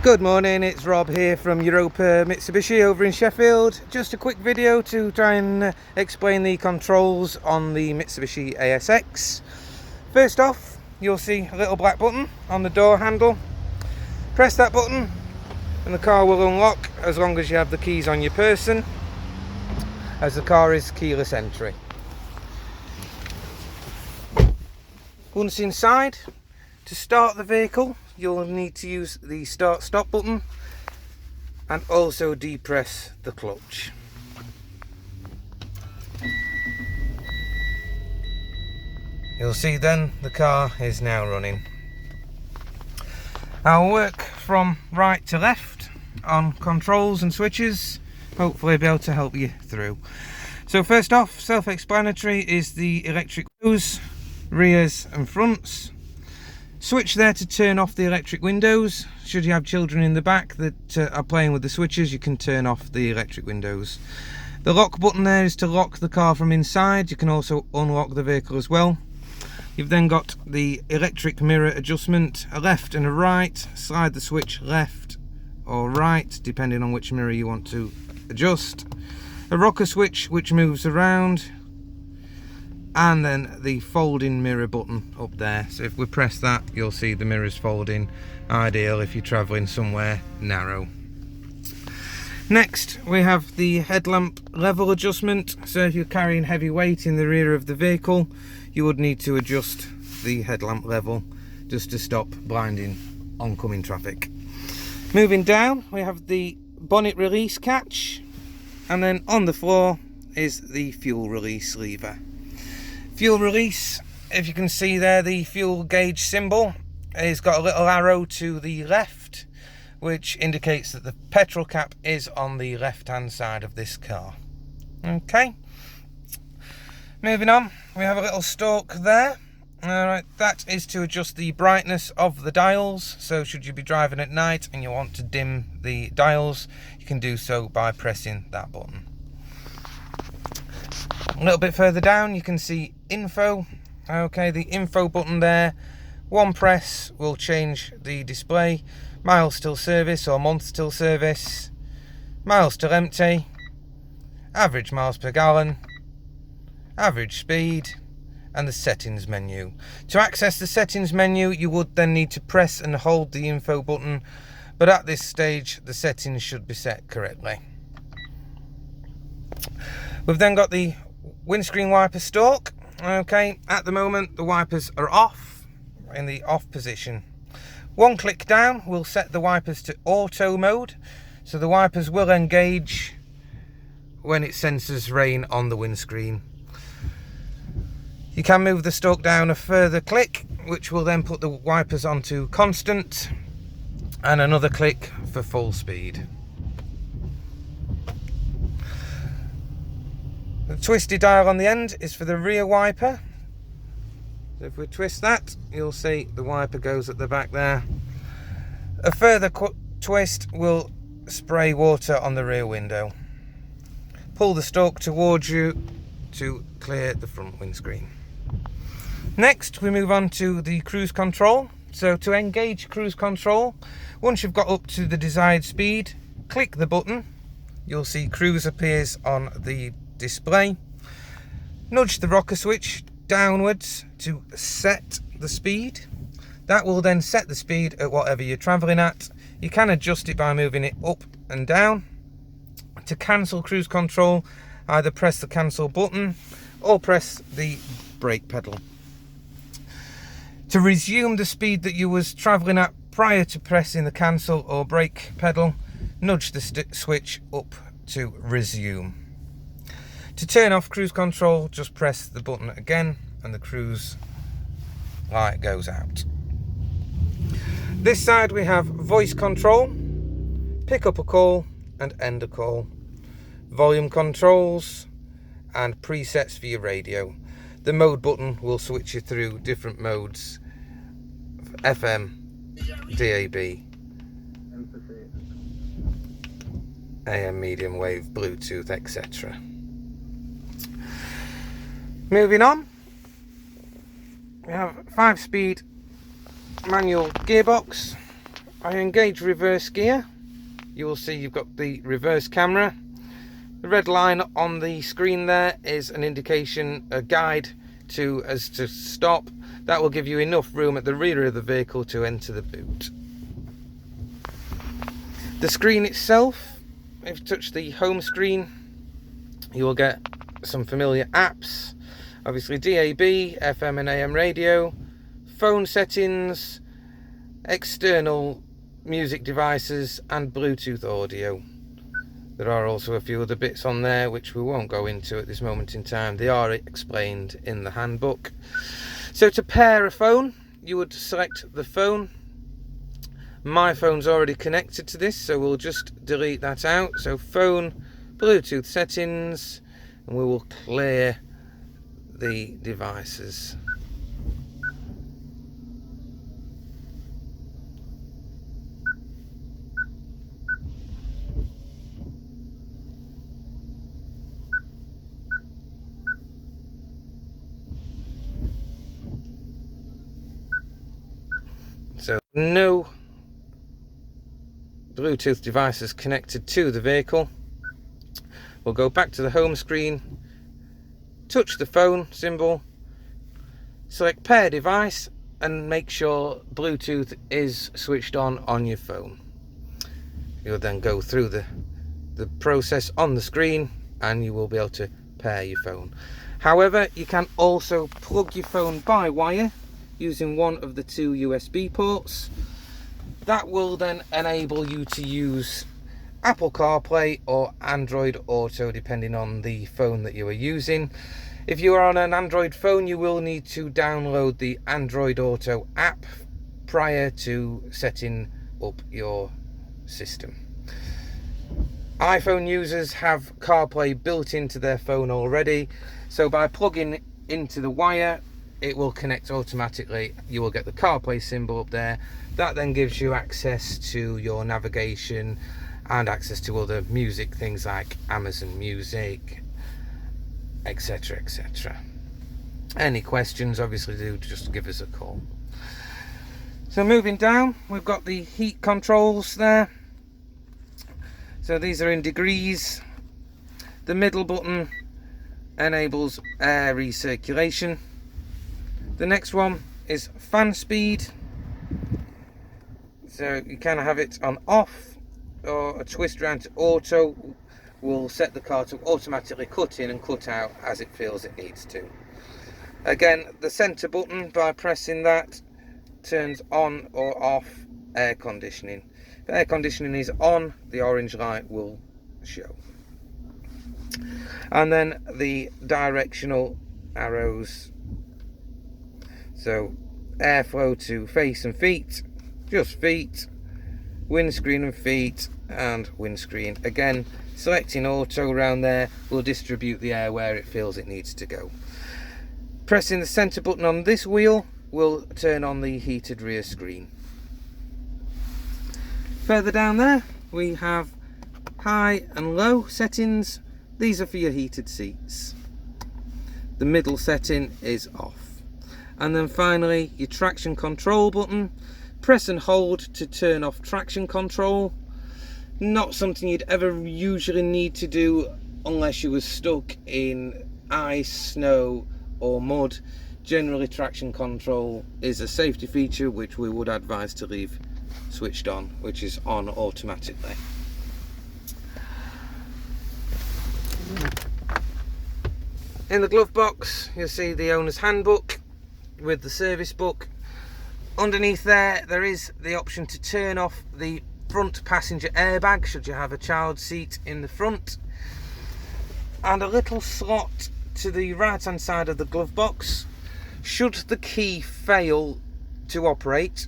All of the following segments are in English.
Good morning, it's Rob here from Europa Mitsubishi over in Sheffield. Just a quick video to try and explain the controls on the Mitsubishi Asx. First off, you'll see a little black button on the door handle. Press that button and the car will unlock as long as you have the keys on your person, as the car is keyless entry. Once inside, to start the vehicle, you'll need to use the start stop button and also depress the clutch. You'll see then the car is now running. I'll work from right to left on controls and switches, hopefully be able to help you through. So first off, self-explanatory, is the electric windows, rears and fronts. Switch there to turn off the electric windows. Should you have children in the back that are playing with the switches, you can turn off the electric windows. The lock button there is to lock the car from inside. You can also unlock the vehicle as well. You've then got the electric mirror adjustment, a left and a right. Slide the switch left or right depending on which mirror you want to adjust. A rocker switch which moves around, and then the folding mirror button up there. So if we press that, you'll see the mirrors folding, ideal if you're traveling somewhere narrow. Next we have the headlamp level adjustment. So if you're carrying heavy weight in the rear of the vehicle, you would need to adjust the headlamp level just to stop blinding oncoming traffic. Moving down, we have the bonnet release catch, and then on the floor is the fuel release lever. Fuel release, if you can see there, the fuel gauge symbol has got a little arrow to the left, which indicates that the petrol cap is on the left hand side of this car. Okay, moving on, we have a little stalk there. Alright, that is to adjust the brightness of the dials. So should you be driving at night and you want to dim the dials, you can do so by pressing that button. A little bit further down you can see info. Okay, the info button there, one press will change the display. Miles till service or months till service, miles till empty, average miles per gallon, average speed, and the settings menu. To access the settings menu, you would then need to press and hold the info button, but at this stage the settings should be set correctly. We've then got the windscreen wiper stalk. Okay, at the moment the wipers are off, in the off position. One click down will set the wipers to auto mode, so the wipers will engage when it senses rain on the windscreen. You can move the stalk down a further click, which will then put the wipers onto constant, and another click for full speed. The twisty dial on the end is for the rear wiper. So if we twist that, you'll see the wiper goes at the back there. A further twist will spray water on the rear window. Pull the stalk towards you to clear the front windscreen. Next we move on to the cruise control. So to engage cruise control, once you've got up to the desired speed, click the button. You'll see cruise appears on the display. Nudge the rocker switch downwards to set the speed. That will then set the speed at whatever you're traveling at. You can adjust it by moving it up and down. To cancel cruise control, either press the cancel button or press the brake pedal. To resume the speed that you was traveling at prior to pressing the cancel or brake pedal, nudge the switch up to resume. To turn off cruise control, just press the button again and the cruise light goes out. This side we have voice control, pick up a call and end a call, volume controls and presets for your radio. The mode button will switch you through different modes, FM, DAB, AM, medium wave, Bluetooth, etc. Moving on, we have 5-speed manual gearbox. I engage reverse gear. You will see you've got the reverse camera. The red line on the screen there is an indication, a guide to stop. That will give you enough room at the rear of the vehicle to enter the boot. The screen itself, if you touch the home screen, you will get some familiar apps. Obviously DAB, FM and AM radio, phone settings, external music devices and Bluetooth audio. There are also a few other bits on there which we won't go into at this moment in time. They are explained in the handbook. So to pair a phone, you would select the phone. My phone's already connected to this, so we'll just delete that out. So phone, Bluetooth settings, and we will clear the devices. So no Bluetooth devices connected to the vehicle. We'll go back to the home screen, touch the phone symbol, select pair device and make sure Bluetooth is switched on your phone. You'll then go through the process on the screen and you will be able to pair your phone. However, you can also plug your phone by wire using one of the two USB ports. That will then enable you to use Apple CarPlay or Android Auto depending on the phone that you are using. If you are on an Android phone, you will need to download the Android Auto app prior to setting up your system. iPhone users have CarPlay built into their phone already, so by plugging into the wire it will connect automatically. You will get the CarPlay symbol up there. That then gives you access to your navigation and access to other music things like Amazon Music, etc, etc. Any questions, obviously do just give us a call. So moving down, we've got the heat controls there. So these are in degrees. The middle button enables air recirculation. The next one is fan speed. So you can have it on off, or a twist around to auto will set the car to automatically cut in and cut out as it feels it needs to. Again, the center button, by pressing that, turns on or off air conditioning. If air conditioning is on, the orange light will show. And then the directional arrows. So airflow to face and feet, just feet, windscreen and feet, and windscreen. Again, selecting auto around there will distribute the air where it feels it needs to go. Pressing the center button on this wheel will turn on the heated rear screen. Further down there we have high and low settings. These are for your heated seats. The middle setting is off. And then finally your traction control button. Press and hold to turn off traction control. Not something you'd ever usually need to do unless you were stuck in ice, snow or mud. Generally traction control is a safety feature which we would advise to leave switched on, which is on automatically. In the glove box you'll see the owner's handbook with the service book. Underneath there is the option to turn off the front passenger airbag should you have a child seat in the front, and a little slot to the right hand side of the glove box. Should the key fail to operate,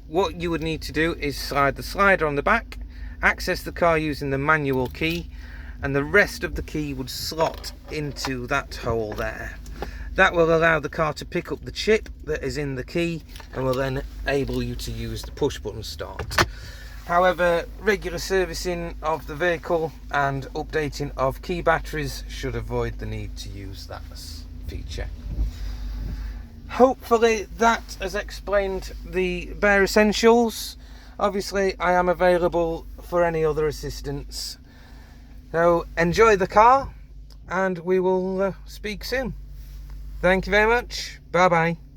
what you would need to do is slide the slider on the back, access the car using the manual key, and the rest of the key would slot into that hole there. That will allow the car to pick up the chip that is in the key and will then enable you to use the push button start. However, regular servicing of the vehicle and updating of key batteries should avoid the need to use that feature. Hopefully that has explained the bare essentials. Obviously, I am available for any other assistance. So enjoy the car, and we will speak soon. Thank you very much. Bye bye.